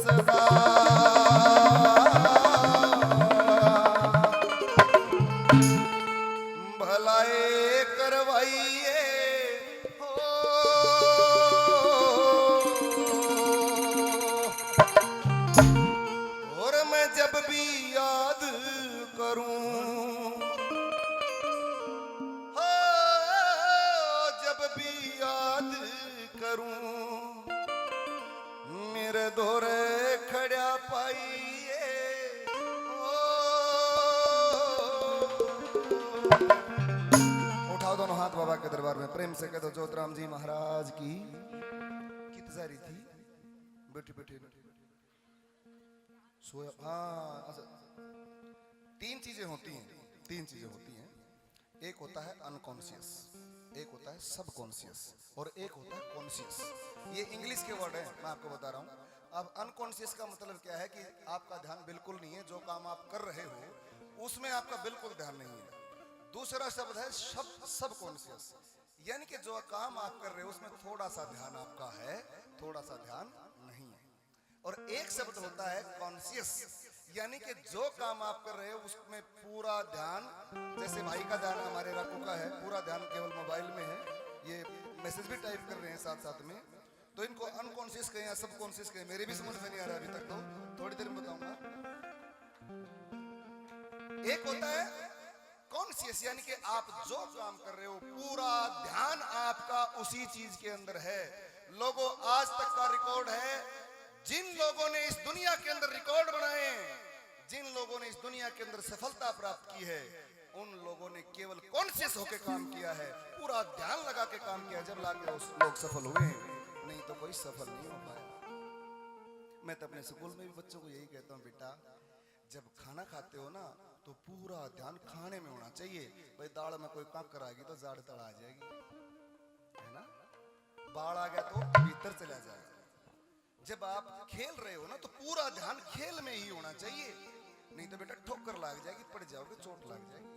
सदा भलाए करवाइए हो। और मैं जब भी याद करूं हो, जब भी याद करूं मेरे दोरे खड़ा पाइए हो। उठाओ दोनों हाथ बाबा के दरबार में, प्रेम से कह दो ज्योतराम जी महाराज की तिजारी थी। बैठी बैठी सोया। हाँ, तीन चीजें होती हैं। एक होता है अनकॉन्शियस, एक होता है सबकॉन्शियस और एक होता है कॉन्शियस। ये इंग्लिश के वर्ड है, मैं आपको बता रहा हूँ। अब अनकॉन्शियस का मतलब क्या है कि आपका ध्यान बिल्कुल नहीं है, जो काम आप कर रहे हो उसमें आपका बिल्कुल ध्यान नहीं है। दूसरा शब्द है सबकॉन्शियस, यानी कि जो काम आप कर रहे हो उसमें थोड़ा सा ध्यान आपका है, थोड़ा सा ध्यान नहीं है। और एक शब्द होता है कॉन्शियस, यानी कि जो काम आप कर रहे हो उसमें पूरा ध्यान, जैसे भाई का ध्यान हमारे राकू का है, पूरा ध्यान केवल मोबाइल में है, ये मैसेज भी टाइप कर रहे हैं साथ साथ में, तो इनको अनकॉन्शियस कहें या सबकॉन्शियस कहें, मेरे भी समझ में नहीं आ रहा अभी तक, तो थोड़ी देर में बताऊंगा। एक होता है कॉन्शियस, यानी कि आप जो काम कर रहे हो पूरा ध्यान आपका उसी चीज के अंदर है। लोगों, आज तक का रिकॉर्ड है, जिन लोगों ने इस दुनिया के अंदर रिकॉर्ड बनाए, जिन लोगों ने इस दुनिया के अंदर सफलता प्राप्त की है, उन लोगों ने केवल कॉन्शियस होकर काम किया है, पूरा ध्यान लगा के काम किया, जब लाके लोग सफल हुए, नहीं तो कोई सफल नहीं हो पाया। मैं तो अपने स्कूल में भी बच्चों को यही कहता हूँ, बेटा जब खाना खाते हो ना तो पूरा ध्यान खाने में होना चाहिए। भाई दाल में कोई कांकर आएगी तो जाड़ तड़ आ जाएगी, है ना, बाढ़ आ गया तो भीतर चला जाएगा। जब आप खेल रहे हो ना तो पूरा ध्यान खेल में ही होना चाहिए, नहीं तो बेटा ठोकर लग जाएगी, पड़ जाओगे, चोट लग जाएगी।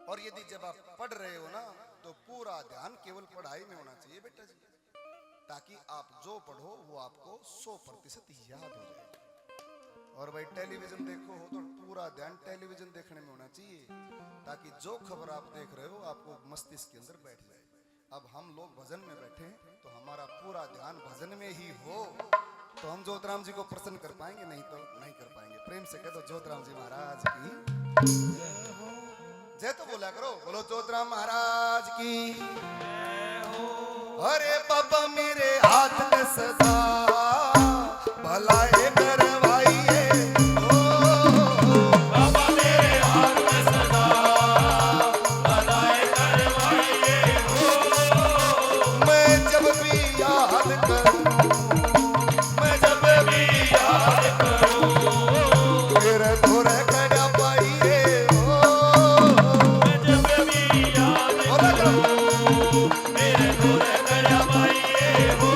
और यदि जब आप पढ़ रहे हो ना तो पूरा ध्यान केवल पढ़ाई में होना चाहिए बेटा जी, ताकि आप जो पढ़ो वो आपको 100% याद हो जाए। और भाई टेलीविजन देखो हो तो पूरा ध्यान टेलीविजन देखने में होना चाहिए, ताकि जो खबर आप देख रहे हो आपको मस्तिष्क के अंदर बैठ जाए। अब हम लोग भजन में बैठे हैं तो हमारा पूरा ध्यान भजन में ही हो तो हम ज्योतराम जी को प्रसन्न कर पाएंगे, नहीं तो नहीं कर पाएंगे। प्रेम से कह दो ज्योतराम जी महाराज की जय। तो बोला करो, बोलो ज्योतराम महाराज की। अरे बाबा मेरे हाथ में सदा भलाए करवाइए, बाबा मेरे हाथ में सदा भलाए करवाइए। मैं जब भी याद करूं, मैं जब भी याद करूं मेरे थोड़े खड़ा पाइए हो। मैं जब भी याद करूं मेरे थोड़े खड़ा पाइए हो।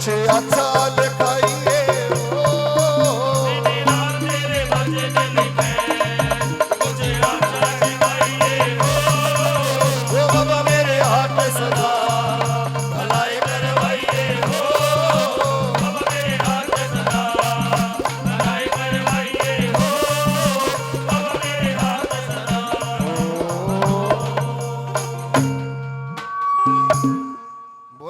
कुछ अच्छा